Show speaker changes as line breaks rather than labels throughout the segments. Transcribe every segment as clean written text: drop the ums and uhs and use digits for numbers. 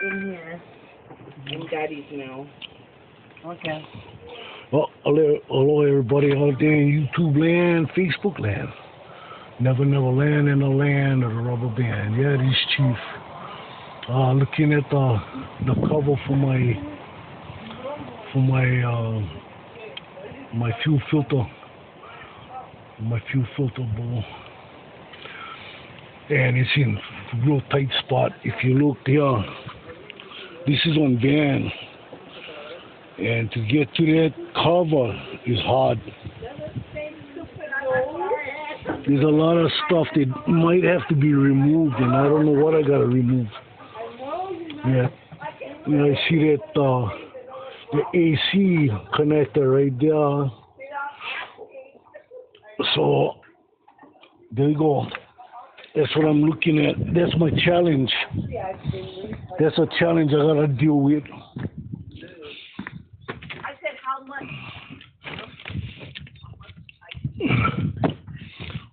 in here. I'm Daddy's now. Okay.
Well, hello everybody out there in YouTube land, Facebook land. Never land in the land of the rubber band. Yeah, this Chief. Looking at the cover for my fuel filter bowl, and it's in a real tight spot. If you look there, this is on van, and to get to that cover is hard. There's a lot of stuff that might have to be removed, and I don't know what I gotta remove. Yeah, I see that the AC connector right there. So there you go. That's what I'm looking at. That's my challenge. That's a challenge I gotta deal with.
I said how much?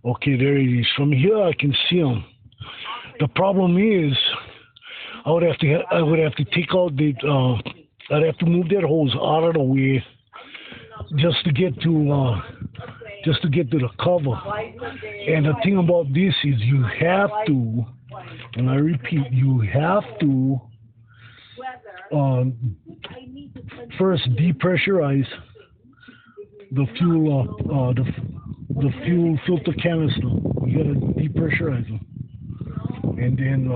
Okay, there it is. From here I can see them. The problem is, I would have to take out the. I'd have to move that hose out of the way just to get to the cover. And the thing about this is you have to, and I repeat, you have to first depressurize the fuel the fuel filter canister. You gotta depressurize them, and then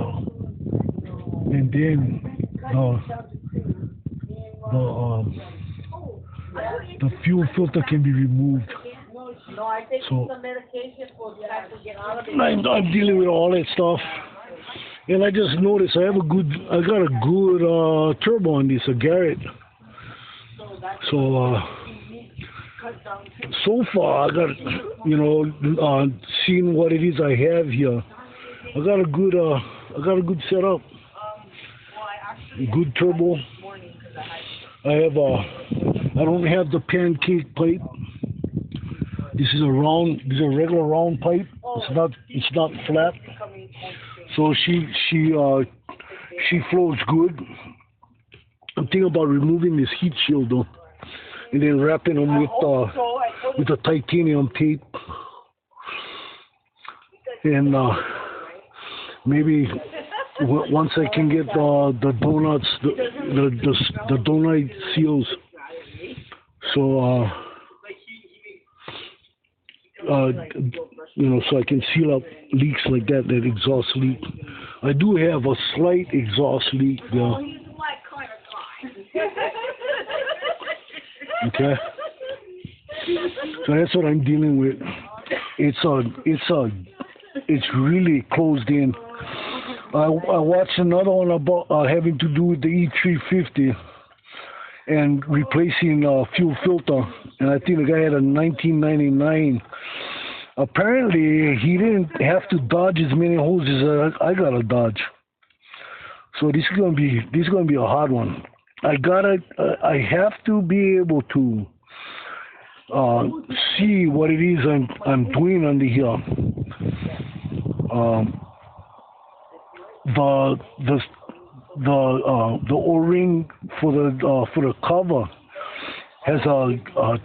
the fuel filter can be removed. So I'm dealing with all that stuff, and I just noticed I got a good turbo on this, a Garrett. So far I got, seeing what it is I have here, I got a good setup, good turbo. I don't have the pancake pipe. This is a regular round pipe. It's not flat. So she flows good. I'm thinking about removing this heat shield though, and then wrapping them with a titanium tape, and maybe once I can get the donuts, the donut seals, so so I can seal up leaks like that exhaust leak. I do have a slight exhaust leak there. Okay, so that's what I'm dealing with. It's really closed in. I watched another one about having to do with the E350 and replacing fuel filter, and I think the guy had a 1999. Apparently, he didn't have to dodge as many hoses as I gotta dodge. So this is gonna be a hard one. I have to be able to see what it is I'm doing under here. The O-ring for the cover has a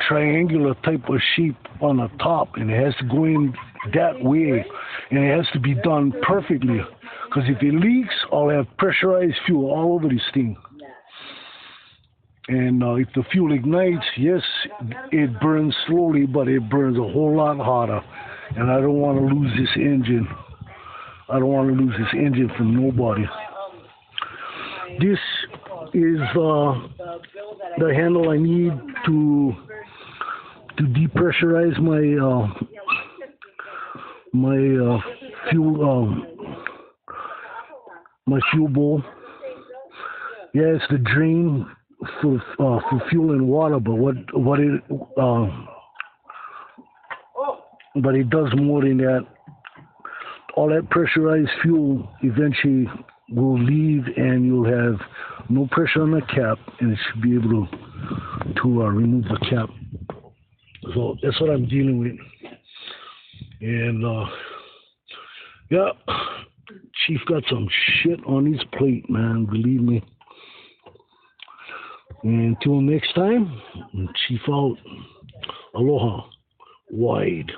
triangular type of shape on the top, and it has to go in that way, and it has to be done perfectly. Because if it leaks, I'll have pressurized fuel all over this thing. And if the fuel ignites, yes, it burns slowly, but it burns a whole lot harder. And I don't want to lose this engine. I don't want to lose this engine from nobody. This is the handle I need to depressurize my fuel bowl. Yeah, it's the drain for fuel and water, but but it does more than that. All that pressurized fuel eventually will leave, and you'll have no pressure on the cap, and it should be able to remove the cap. So that's what I'm dealing with. And yeah, Chief got some shit on his plate, man. Believe me. And until next time, Chief out. Aloha. Wide.